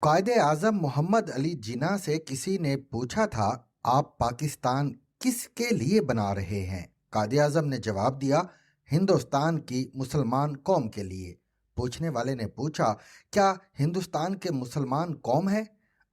قائد اعظم محمد علی جناح سے کسی نے پوچھا تھا، آپ پاکستان کس کے لیے بنا رہے ہیں؟ قائد اعظم نے جواب دیا، ہندوستان کی مسلمان قوم کے لیے۔ پوچھنے والے نے پوچھا، کیا ہندوستان کے مسلمان قوم ہے؟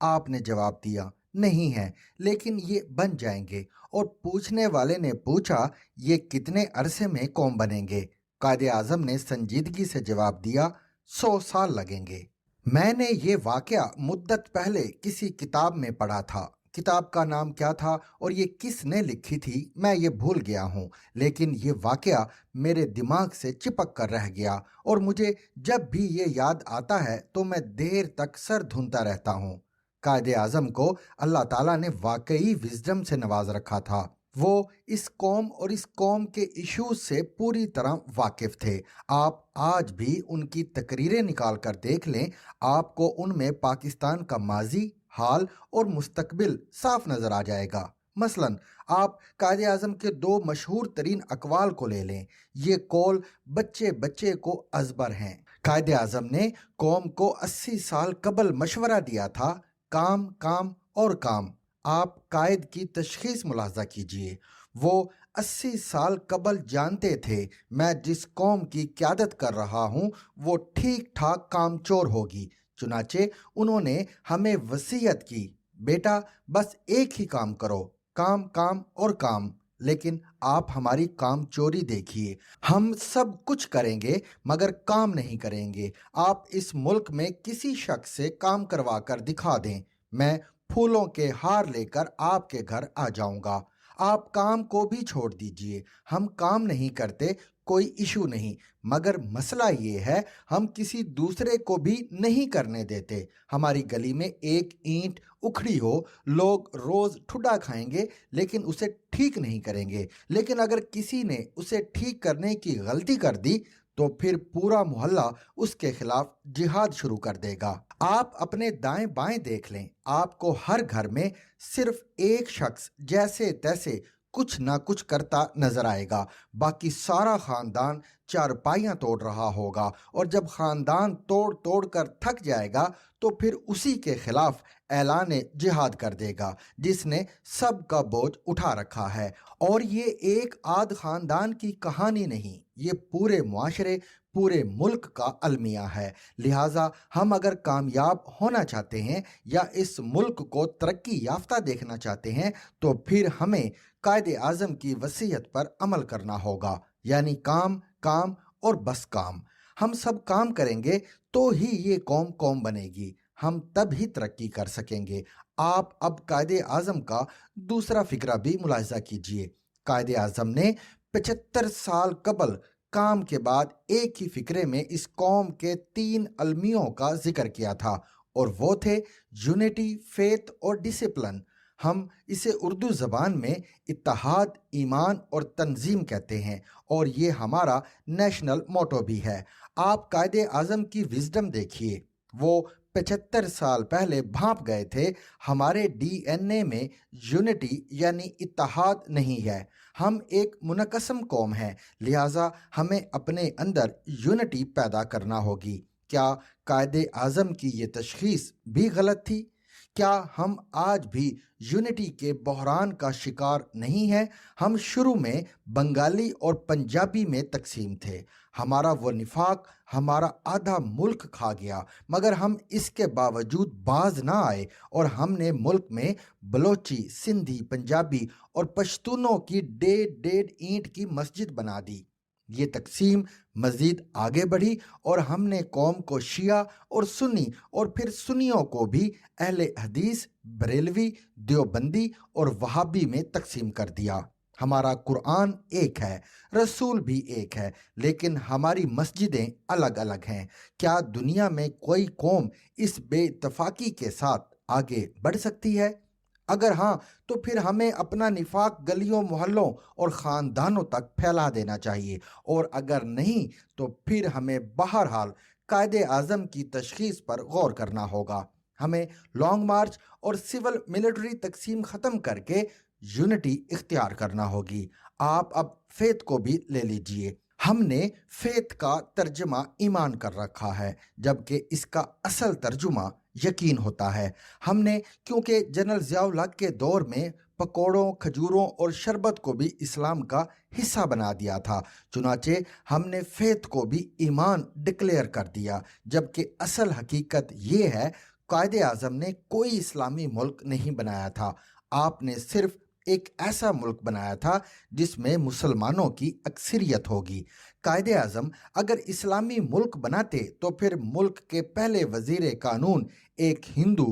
آپ نے جواب دیا، نہیں ہے، لیکن یہ بن جائیں گے۔ اور پوچھنے والے نے پوچھا، یہ کتنے عرصے میں قوم بنیں گے؟ قائد اعظم نے سنجیدگی سے جواب دیا، 100 سال لگیں گے۔ میں نے یہ واقعہ مدت پہلے کسی کتاب میں پڑھا تھا۔ کتاب کا نام کیا تھا اور یہ کس نے لکھی تھی میں یہ بھول گیا ہوں، لیکن یہ واقعہ میرے دماغ سے چپک کر رہ گیا اور مجھے جب بھی یہ یاد آتا ہے تو میں دیر تک سر دھنتا رہتا ہوں۔ قائد اعظم کو اللہ تعالیٰ نے واقعی وزڈم سے نواز رکھا تھا۔ وہ اس قوم اور اس قوم کے ایشوز سے پوری طرح واقف تھے۔ آپ آج بھی ان کی تقریریں نکال کر دیکھ لیں، آپ کو ان میں پاکستان کا ماضی، حال اور مستقبل صاف نظر آ جائے گا۔ مثلا آپ قائد اعظم کے 2 مشہور ترین اقوال کو لے لیں۔ یہ قول بچے بچے کو ازبر ہیں۔ قائد اعظم نے قوم کو 80 سال قبل مشورہ دیا تھا، کام کام اور کام۔ آپ قائد کی تشخیص ملاحظہ کیجئے۔ وہ 80 سال قبل جانتے تھے، میں جس قوم کی قیادت کر رہا ہوں وہ ٹھیک ٹھاک کام چور ہوگی۔ چنانچہ انہوں نے ہمیں وصیت کی، بیٹا بس ایک ہی کام کرو، کام کام اور کام۔ لیکن آپ ہماری کام چوری دیکھیے، ہم سب کچھ کریں گے مگر کام نہیں کریں گے۔ آپ اس ملک میں کسی شخص سے کام کروا کر دکھا دیں، میں پھولوں کے ہار لے کر آپ کے گھر آ جاؤں گا۔ آپ کام کو بھی چھوڑ دیجئے، ہم کام نہیں کرتے، کوئی ایشو نہیں، مگر مسئلہ یہ ہے ہم کسی دوسرے کو بھی نہیں کرنے دیتے۔ ہماری گلی میں ایک اینٹ اکھڑی ہو، لوگ روز ٹھڈا کھائیں گے لیکن اسے ٹھیک نہیں کریں گے، لیکن اگر کسی نے اسے ٹھیک کرنے کی غلطی کر دی تو پھر پورا محلہ اس کے خلاف جہاد شروع کر دے گا۔ آپ اپنے دائیں بائیں دیکھ لیں، آپ کو ہر گھر میں صرف ایک شخص جیسے تیسے کچھ نہ کچھ کرتا نظر آئے گا، باقی سارا خاندان چارپائیاں توڑ رہا ہوگا، اور جب خاندان توڑ توڑ کر تھک جائے گا تو پھر اسی کے خلاف اعلان جہاد کر دے گا جس نے سب کا بوجھ اٹھا رکھا ہے۔ اور یہ ایک آدھ خاندان کی کہانی نہیں، یہ پورے معاشرے، پورے ملک کا المیہ ہے۔ لہٰذا ہم اگر کامیاب ہونا چاہتے ہیں یا اس ملک کو ترقی یافتہ دیکھنا چاہتے ہیں تو پھر ہمیں قائد اعظم کی وصیت پر عمل کرنا ہوگا، یعنی کام کام اور بس کام۔ ہم سب کام کریں گے تو ہی یہ قوم قوم بنے گی، ہم تب ہی ترقی کر سکیں گے۔ آپ اب قائد اعظم کا دوسرا فکرہ بھی ملاحظہ کیجئے۔ قائد اعظم نے 75 سال قبل کام کے بعد ایک ہی فکرے میں اس قوم کے 3 المیوں کا ذکر کیا تھا، اور وہ تھے یونٹی، فیتھ اور ڈسپلن۔ ہم اسے اردو زبان میں اتحاد، ایمان اور تنظیم کہتے ہیں، اور یہ ہمارا نیشنل موٹو بھی ہے۔ آپ قائد اعظم کی وزڈم دیکھیے، وہ 75 سال پہلے بھانپ گئے تھے، ہمارے ڈی این اے میں یونٹی یعنی اتحاد نہیں ہے، ہم ایک منقسم قوم ہیں، لہٰذا ہمیں اپنے اندر یونٹی پیدا کرنا ہوگی۔ کیا قائد اعظم کی یہ تشخیص بھی غلط تھی؟ کیا ہم آج بھی یونٹی کے بحران کا شکار نہیں ہیں؟ ہم شروع میں بنگالی اور پنجابی میں تقسیم تھے، ہمارا وہ نفاق ہمارا آدھا ملک کھا گیا، مگر ہم اس کے باوجود باز نہ آئے، اور ہم نے ملک میں بلوچی، سندھی، پنجابی اور پشتونوں کی 1.5 اینٹ کی مسجد بنا دی۔ یہ تقسیم مزید آگے بڑھی اور ہم نے قوم کو شیعہ اور سنی، اور پھر سنیوں کو بھی اہل حدیث، بریلوی، دیوبندی اور وہابی میں تقسیم کر دیا۔ ہمارا قرآن ایک ہے، رسول بھی ایک ہے، لیکن ہماری مسجدیں الگ الگ ہیں۔ کیا دنیا میں کوئی قوم اس بے اتفاقی کے ساتھ آگے بڑھ سکتی ہے؟ اگر ہاں تو پھر ہمیں اپنا نفاق گلیوں، محلوں اور خاندانوں تک پھیلا دینا چاہیے، اور اگر نہیں تو پھر ہمیں بہرحال قائد اعظم کی تشخیص پر غور کرنا ہوگا۔ ہمیں لانگ مارچ اور سول ملٹری تقسیم ختم کر کے یونٹی اختیار کرنا ہوگی۔ آپ اب فیتھ کو بھی لے لیجئے۔ ہم نے فیتھ کا ترجمہ ایمان کر رکھا ہے، جبکہ اس کا اصل ترجمہ یقین ہوتا ہے۔ ہم نے کیونکہ جنرل ضیاء الحق کے دور میں پکوڑوں، کھجوروں اور شربت کو بھی اسلام کا حصہ بنا دیا تھا، چنانچہ ہم نے فیتھ کو بھی ایمان ڈکلیئر کر دیا، جبکہ اصل حقیقت یہ ہے قائد اعظم نے کوئی اسلامی ملک نہیں بنایا تھا، آپ نے صرف ایک ایسا ملک بنایا تھا جس میں مسلمانوں کی اکثریت ہوگی۔ قائد اعظم اگر اسلامی ملک بناتے تو پھر ملک کے پہلے وزیر قانون ایک ہندو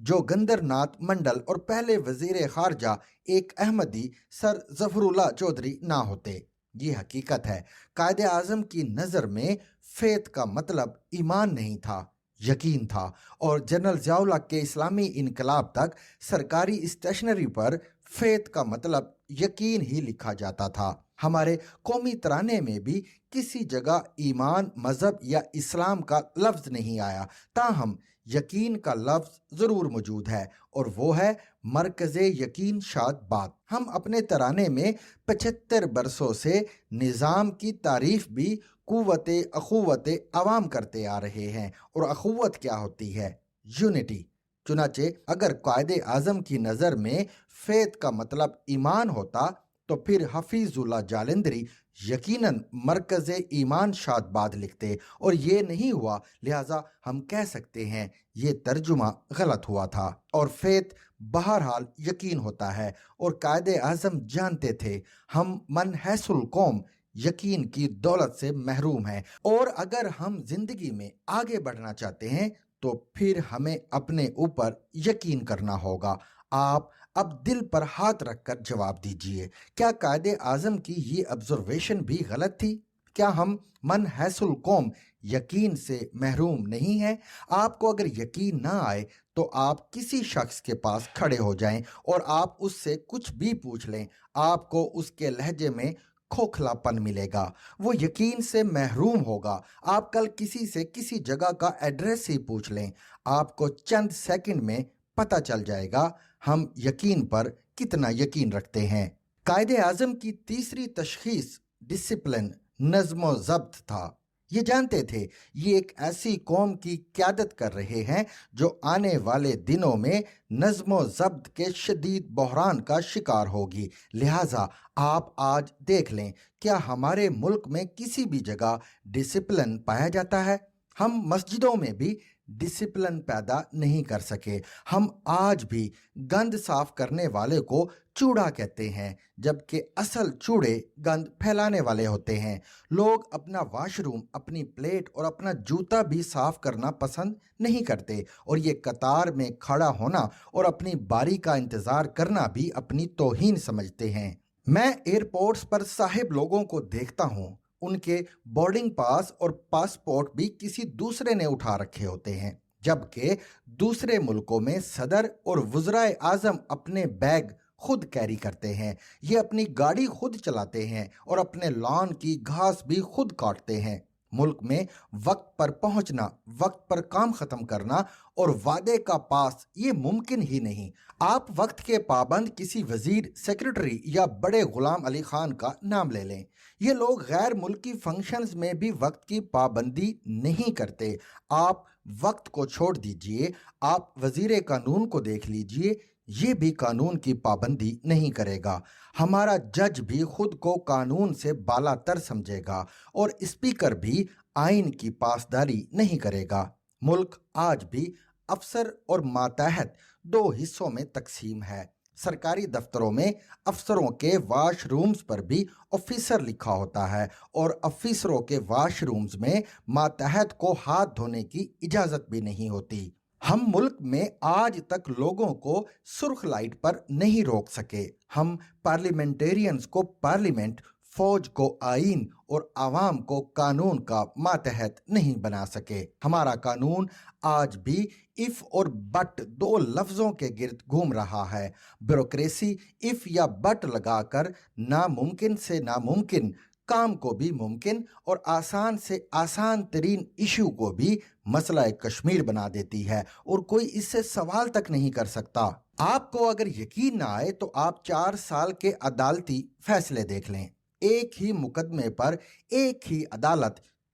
جوگندر ناتھ منڈل اور پہلے وزیر خارجہ ایک احمدی سر ظفر اللہ چودھری نہ ہوتے۔ یہ حقیقت ہے۔ قائد اعظم کی نظر میں فیتھ کا مطلب ایمان نہیں تھا، یقین تھا، اور جنرل ضیاء الحق کے اسلامی انقلاب تک سرکاری اسٹیشنری پر فیتھ کا مطلب یقین ہی لکھا جاتا تھا۔ ہمارے قومی ترانے میں بھی کسی جگہ ایمان، مذہب یا اسلام کا لفظ نہیں آیا، تاہم یقین کا لفظ ضرور موجود ہے، اور وہ ہے مرکز یقین شاد باد۔ ہم اپنے ترانے میں 75 برسوں سے نظام کی تعریف بھی قوت اخوت عوام کرتے آ رہے ہیں، اور اخوت کیا ہوتی ہے؟ یونٹی۔ چنانچہ اگر قائد اعظم کی نظر میں فیتھ کا مطلب ایمان ہوتا تو پھر حفیظ اللہ جالندھری یقیناً مرکز ایمان شاد باد لکھتے، اور یہ نہیں ہوا، لہٰذا ہم کہہ سکتے ہیں یہ ترجمہ غلط ہوا تھا، اور فیتھ بہرحال یقین ہوتا ہے، اور قائد اعظم جانتے تھے ہم من حیث القوم یقین کی دولت سے محروم ہیں، اور اگر ہم زندگی میں آگے بڑھنا چاہتے ہیں تو پھر ہمیں اپنے اوپر یقین کرنا ہوگا۔ آپ اب دل پر ہاتھ رکھ کر جواب دیجئے، کیا قائد اعظم کی یہ آبزرویشن بھی غلط تھی؟ کیا ہم من حیث القوم یقین سے محروم نہیں ہیں؟ آپ کو اگر یقین نہ آئے تو آپ کسی شخص کے پاس کھڑے ہو جائیں اور آپ اس سے کچھ بھی پوچھ لیں، آپ کو اس کے لہجے میں کھوکھلا پن ملے گا، وہ یقین سے محروم ہوگا۔ آپ کل کسی سے کسی جگہ کا ایڈریس ہی پوچھ لیں، آپ کو چند سیکنڈ میں پتہ چل جائے گا ہم یقین پر کتنا یقین رکھتے ہیں۔ قائد اعظم کی تیسری تشخیص ڈسپلن، نظم و ضبط تھا۔ یہ جانتے تھے یہ ایک ایسی قوم کی قیادت کر رہے ہیں جو آنے والے دنوں میں نظم و ضبط کے شدید بحران کا شکار ہوگی، لہٰذا آپ آج دیکھ لیں کیا ہمارے ملک میں کسی بھی جگہ ڈسپلن پایا جاتا ہے؟ ہم مسجدوں میں بھی ڈسپلن پیدا نہیں کر سکے۔ ہم آج بھی گند صاف کرنے والے کو چوڑا کہتے ہیں، جبکہ اصل چوڑے گند پھیلانے والے ہوتے ہیں۔ لوگ اپنا واش روم، اپنی پلیٹ اور اپنا جوتا بھی صاف کرنا پسند نہیں کرتے، اور یہ قطار میں کھڑا ہونا اور اپنی باری کا انتظار کرنا بھی اپنی توہین سمجھتے ہیں۔ میں ایئرپورٹس پر صاحب لوگوں کو دیکھتا ہوں، ان کے بورڈنگ پاس اور پاسپورٹ بھی کسی دوسرے نے اٹھا رکھے ہوتے ہیں، جبکہ دوسرے ملکوں میں صدر اور وزرائے اعظم اپنے بیگ خود کیری کرتے ہیں، یہ اپنی گاڑی خود چلاتے ہیں اور اپنے لان کی گھاس بھی خود کاٹتے ہیں۔ ملک میں وقت پر پہنچنا، وقت پر کام ختم کرنا اور وعدے کا پاس یہ ممکن ہی نہیں۔ آپ وقت کے پابند کسی وزیر، سیکرٹری یا بڑے غلام علی خان کا نام لے لیں، یہ لوگ غیر ملکی فنکشنز میں بھی وقت کی پابندی نہیں کرتے۔ آپ وقت کو چھوڑ دیجئے، آپ وزیر قانون کو دیکھ لیجئے، یہ بھی قانون کی پابندی نہیں کرے گا۔ ہمارا جج بھی خود کو قانون سے بالا تر سمجھے گا، اور اسپیکر بھی آئین کی پاسداری نہیں کرے گا۔ ملک آج بھی افسر اور ماتحت دو حصوں میں تقسیم ہے۔ سرکاری دفتروں میں افسروں کے واش رومز پر بھی آفیسر لکھا ہوتا ہے، اور افیسروں کے واش رومز میں ماتحت کو ہاتھ دھونے کی اجازت بھی نہیں ہوتی۔ ہم ملک میں آج تک لوگوں کو سرخ لائٹ پر نہیں روک سکے۔ ہم پارلیمنٹیرینز کو پارلیمنٹ، فوج کو آئین اور عوام کو قانون کا ماتحت نہیں بنا سکے۔ ہمارا قانون آج بھی اف اور بٹ دو لفظوں کے گرد گھوم رہا ہے۔ بیوروکریسی اف یا بٹ لگا کر ناممکن سے ناممکن کام کو بھی ممکن اور آسان سے آسان ترین ایشو کو بھی مسئلہ کشمیر بنا دیتی ہے، اور کوئی اس سے سوال تک نہیں کر سکتا۔ آپ کو اگر یقین نہ آئے تو آپ 4 سال کے عدالتی فیصلے دیکھ لیں۔ ایک ہی مقدمے پر ایک ہی عدالت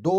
2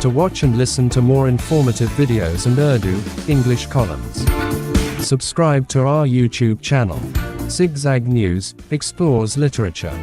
To watch and listen to more informative videos and Urdu, English columns, subscribe to our YouTube channel. Zigzag News explores literature,